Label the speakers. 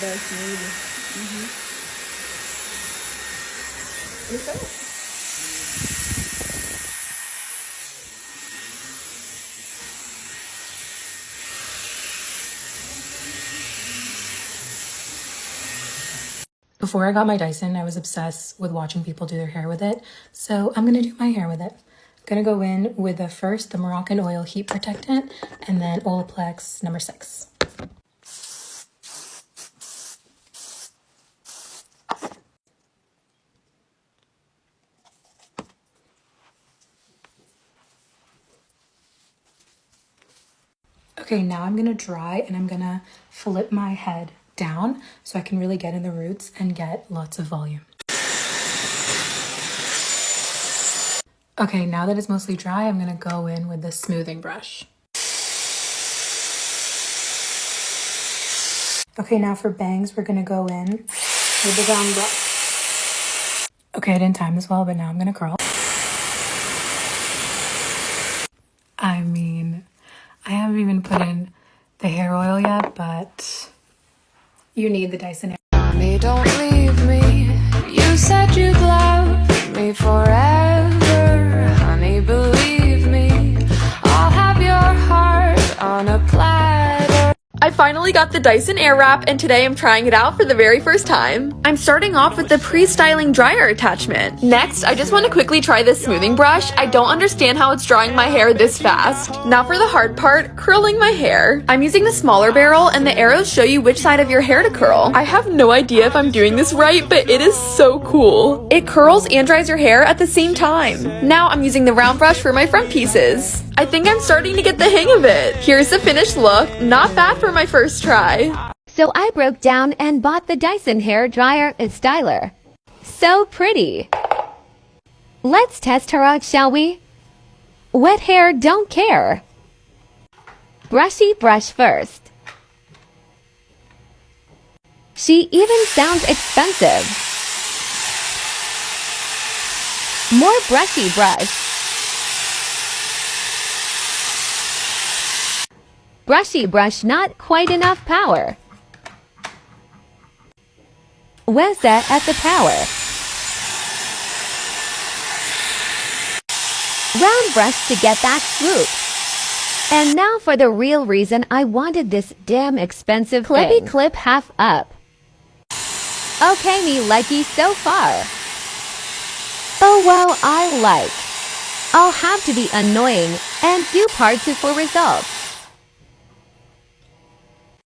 Speaker 1: Very smooth. Okay.
Speaker 2: Before I got my Dyson, I was obsessed with watching people do their hair with it. So I'm going to do my hair with it. I'm going to go in with the Moroccan Oil Heat Protectant and then Olaplex number 6. Okay, now I'm going to dry and I'm going to flip my head down so I can really get in the roots and get lots of volume. Okay, now that it's mostly dry, I'm gonna go in with the smoothing brush. Okay, now for bangs, we're gonna go in with the round brush. Okay, I didn't time this well, but now I'm gonna curl. I mean, I haven't even put in the hair oil yet, but you need the Dyson.
Speaker 3: Honey, don't leave me. You said you'd love me forever. Honey, believe me. I'll have your heart on a platter.
Speaker 4: I finally got the Dyson Airwrap and today I'm trying it out for the very first time. I'm starting off with the pre-styling dryer attachment. Next, I just want to quickly try this smoothing brush. I don't understand how it's drying my hair this fast. Now for the hard part, curling my hair. I'm using the smaller barrel and the arrows show you which side of your hair to curl. I have no idea if I'm doing this right, but it is so cool. It curls and dries your hair at the same time. Now I'm using the round brush for my front pieces. I think I'm starting to get the hang of it. Here's the finished look. Not bad for my first try.
Speaker 5: So I broke down and bought the Dyson hair dryer and styler. So pretty. Let's test her out, shall we? Wet hair don't care. Brushy brush first. She even sounds expensive. More brushy brush. Brushy brush, not quite enough power. Where's that at the power? Round brush to get that swoop. And now for the real reason I wanted this damn expensive clippy clip half up. Okay, me likey so far. Oh well, I like. I'll have to be annoying and do part 2 for results.